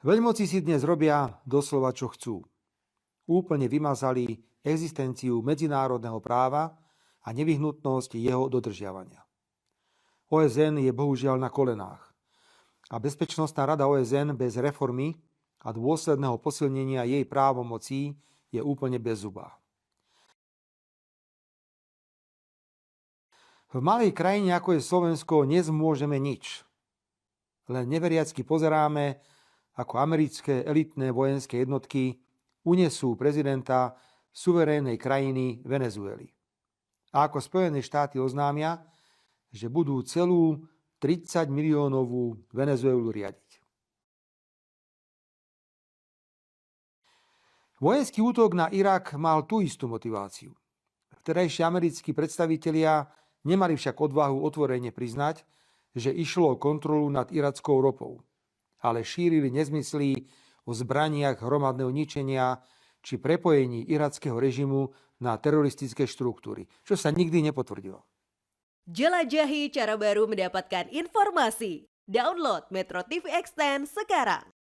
Veľmoci si dnes robia doslova čo chcú. Úplne vymazali existenciu medzinárodného práva a nevyhnutnosť jeho dodržiavania. OSN je bohužiaľ na kolenách a Bezpečnostná rada OSN bez reformy a dôsledného posilnenia jej právomocí je úplne bezzubá. V malej krajine, ako je Slovensko, nezmôžeme nič. Len neveriacky pozeráme, ako americké elitné vojenské jednotky unesú prezidenta suverénnej krajiny Venezuely. A ako Spojené štáty oznámia, že budú celú 30 miliónovú Venezuelu riadiť. Vojenský útok na Irak mal tú istú motiváciu. Vtedajší americkí predstavitelia nemali však odvahu otvorene priznať, že išlo o kontrolu nad irackou ropou, ale šírili nezmysly o zbraniach hromadného ničenia či prepojení irackého režimu na teroristické štruktúry, čo sa nikdy nepotvrdilo. Jelajahi cara baru mendapatkan informasi. Download Metro TV Extend sekarang.